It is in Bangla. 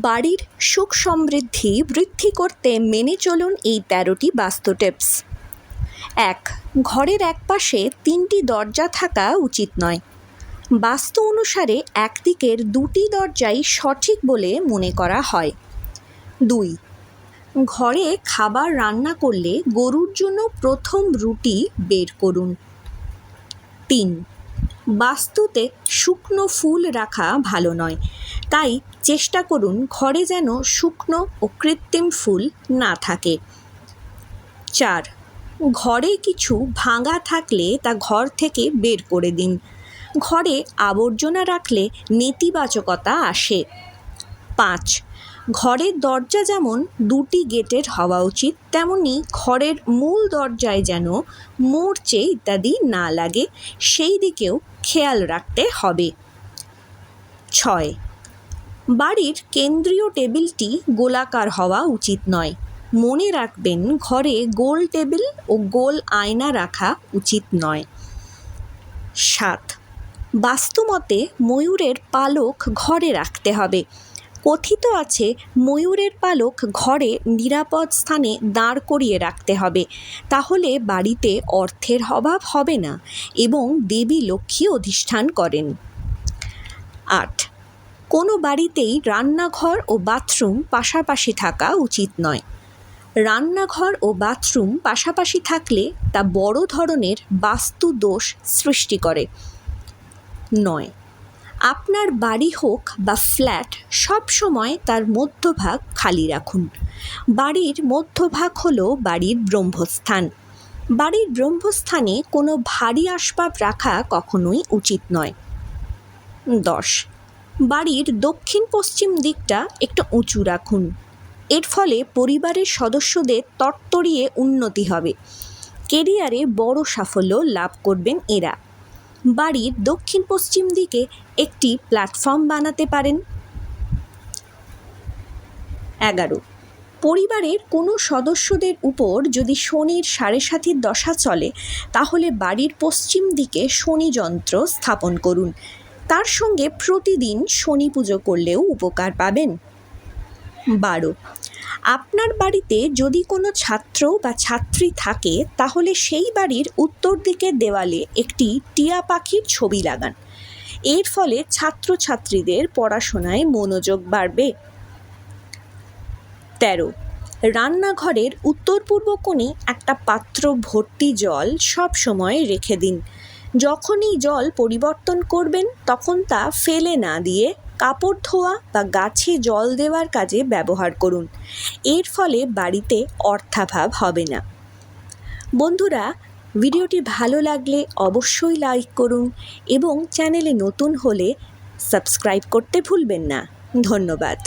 বাড়ির সুখ সমৃদ্ধি বৃদ্ধি করতে মেনে চলুন এই ১৩টি বাস্তু টিপস। ১. ঘরের একপাশে ৩টি দরজা থাকা উচিত নয়। বাস্তু অনুসারে একদিকের ২টি দরজাই সঠিক বলে মনে করা হয়। ২. ঘরে খাবার রান্না করলে গরুর জন্য প্রথম রুটি বের করুন। ৩. বাস্তুতে শুকনো ফুল রাখা ভালো নয়, তাই চেষ্টা করুন ঘরে যেন শুকনো ও কৃত্রিম ফুল না থাকে। ৪. ঘরে কিছু ভাঙা থাকলে তা ঘর থেকে বের করে দিন। ঘরে আবর্জনা রাখলে নেতিবাচকতা আসে। ৫. ঘরের দরজা যেমন ২টি গেটের হওয়া উচিত, তেমনি ঘরের মূল দরজায় যেন মরচে ইত্যাদি না লাগে, সেই দিকেও খেয়াল রাখতে হবে। ৬. বাড়ির কেন্দ্রীয় টেবিলটি গোলাকার হওয়া উচিত নয়। মনে রাখবেন ঘরে গোল টেবিল ও গোল আয়না রাখা উচিত নয়। ৭. বাস্তুমতে ময়ূরের পালক ঘরে রাখতে হবে। কথিত আছে ময়ূরের পালক ঘরে নিরাপদ স্থানে দাঁড় করিয়ে রাখতে হবে, তাহলে বাড়িতে অর্থের অভাব হবে না এবং দেবী লক্ষ্মী অধিষ্ঠান করেন। ৮. কোনো বাড়িতেই রান্নাঘর ও বাথরুম পাশাপাশি থাকা উচিত নয়। রান্নাঘর ও বাথরুম পাশাপাশি থাকলে তা বড় ধরনের বাস্তু দোষ সৃষ্টি করে। ৯. আপনার বাড়ি হোক বা ফ্ল্যাট, সবসময় তার মধ্যভাগ খালি রাখুন। বাড়ির মধ্যভাগ হলো বাড়ির ব্রহ্মস্থান। বাড়ির ব্রহ্মস্থানে কোনো ভারী আসবাব রাখা কখনোই উচিত নয়। ১০. বাড়ির দক্ষিণ পশ্চিম দিকটা একটু উঁচু রাখুন। এর ফলে পরিবারের সদস্যদের তরতরিয়ে উন্নতি হবে। কেরিয়ারে বড় সাফল্য লাভ করবেন এরা। বাড়ির দক্ষিণ পশ্চিম দিকে একটি প্ল্যাটফর্ম বানাতে পারেন। ১১. পরিবারের কোনো সদস্যদের উপর যদি শনির ৭.৫ দশা চলে, তাহলে বাড়ির পশ্চিম দিকে শনি যন্ত্র স্থাপন করুন। তার সঙ্গে প্রতিদিন শনি পুজো করলেও উপকার পাবেন। ১২. আপনার বাড়িতে যদি কোনো ছাত্র বা ছাত্রী থাকে, তাহলে সেই বাড়ির উত্তর দিকের দেওয়ালে একটি টিয়া পাখির ছবি লাগান। এর ফলে ছাত্রছাত্রীদের পড়াশোনায় মনোযোগ বাড়বে। ১৩. রান্নাঘরের উত্তর পূর্ব কোণে একটা পাত্র ভর্তি জল সব সময় রেখে দিন। যখনই জল পরিবর্তন করবেন তখন তা ফেলে না দিয়ে কাপড় ধোয়া বা গাছে জল দেওয়ার কাজে ব্যবহার করুন। এর ফলে বাড়িতে অর্থাভাব হবে না। বন্ধুরা, ভিডিওটি ভালো লাগলে অবশ্যই লাইক করুন এবং চ্যানেলে নতুন হলে সাবস্ক্রাইব করতে ভুলবেন না। ধন্যবাদ।